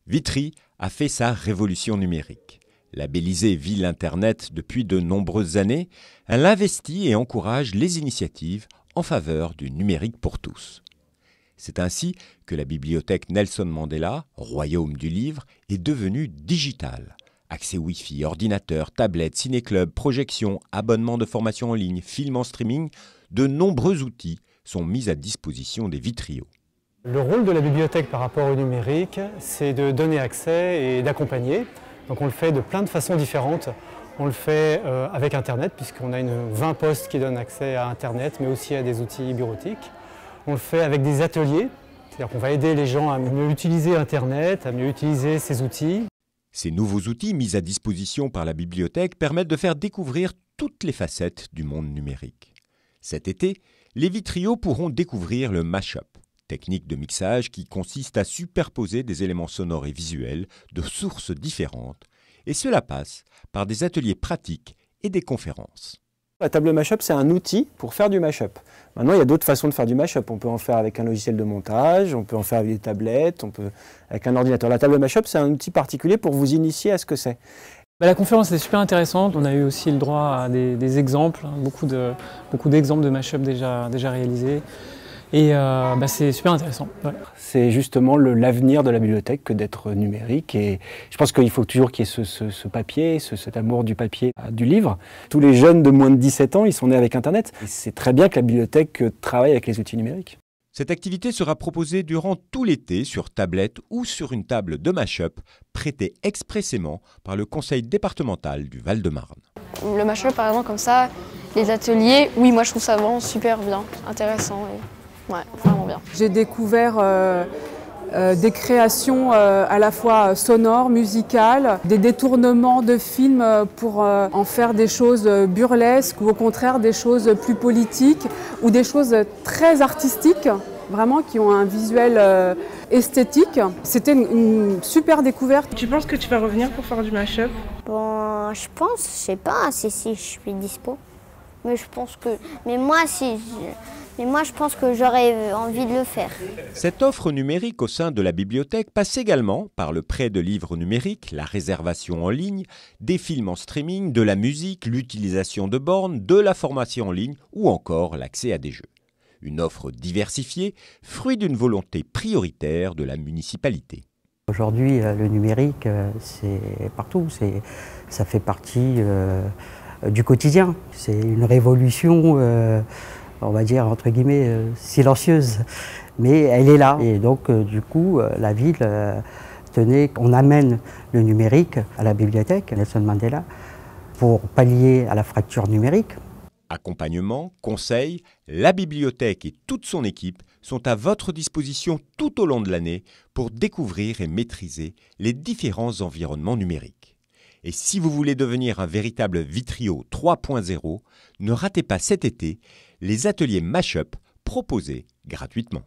Vitry a fait sa révolution numérique. Labellisée Ville Internet depuis de nombreuses années, elle investit et encourage les initiatives en faveur du numérique pour tous. C'est ainsi que la bibliothèque Nelson Mandela, royaume du livre, est devenue digitale. Accès Wi-Fi, ordinateur, tablette, ciné-club, projection, abonnement de formation en ligne, film en streaming, de nombreux outils sont mis à disposition des Vitriots. Le rôle de la bibliothèque par rapport au numérique, c'est de donner accès et d'accompagner. Donc on le fait de plein de façons différentes. On le fait avec Internet, puisqu'on a 20 postes qui donnent accès à Internet, mais aussi à des outils bureautiques. On le fait avec des ateliers, c'est-à-dire qu'on va aider les gens à mieux utiliser Internet, à mieux utiliser ces outils. Ces nouveaux outils mis à disposition par la bibliothèque permettent de faire découvrir toutes les facettes du monde numérique. Cet été, les Vitriots pourront découvrir le mash-up, technique de mixage qui consiste à superposer des éléments sonores et visuels de sources différentes, et cela passe par des ateliers pratiques et des conférences. La table mash-up, c'est un outil pour faire du mash-up. Maintenant, il y a d'autres façons de faire du mash-up. On peut en faire avec un logiciel de montage, on peut en faire avec des tablettes, on peut avec un ordinateur. La table mash-up, c'est un outil particulier pour vous initier à ce que c'est. La conférence est super intéressante. On a eu aussi le droit à des exemples, beaucoup d'exemples de mash-up déjà réalisés. Et c'est super intéressant. Ouais. C'est justement l'avenir de la bibliothèque que d'être numérique. Et je pense qu'il faut toujours qu'il y ait ce papier, cet amour du papier, du livre. Tous les jeunes de moins de 17 ans, ils sont nés avec Internet. Et c'est très bien que la bibliothèque travaille avec les outils numériques. Cette activité sera proposée durant tout l'été sur tablette ou sur une table de mash-up prêtée expressément par le conseil départemental du Val-de-Marne. Le mash-up, par exemple, comme ça, les ateliers, oui, moi je trouve ça vraiment super bien, intéressant. Ouais, vraiment bien. J'ai découvert des créations à la fois sonores, musicales, des détournements de films pour en faire des choses burlesques ou au contraire des choses plus politiques ou des choses très artistiques, vraiment qui ont un visuel esthétique. C'était une super découverte. Tu penses que tu vas revenir pour faire du mash-up? Bon, je sais pas si je suis dispo. Mais je pense que... Mais moi, je pense que j'aurais envie de le faire. Cette offre numérique au sein de la bibliothèque passe également par le prêt de livres numériques, la réservation en ligne, des films en streaming, de la musique, l'utilisation de bornes, de la formation en ligne ou encore l'accès à des jeux. Une offre diversifiée, fruit d'une volonté prioritaire de la municipalité. Aujourd'hui, le numérique, c'est partout, ça fait partie du quotidien. C'est une révolution, on va dire, entre guillemets, silencieuse. Mais elle est là. Et donc, du coup, la ville tenait qu'on amène le numérique à la bibliothèque Nelson Mandela pour pallier à la fracture numérique. Accompagnement, conseils, la bibliothèque et toute son équipe sont à votre disposition tout au long de l'année pour découvrir et maîtriser les différents environnements numériques. Et si vous voulez devenir un véritable Vitrio 3.0, ne ratez pas cet été les ateliers Mash-up proposés gratuitement.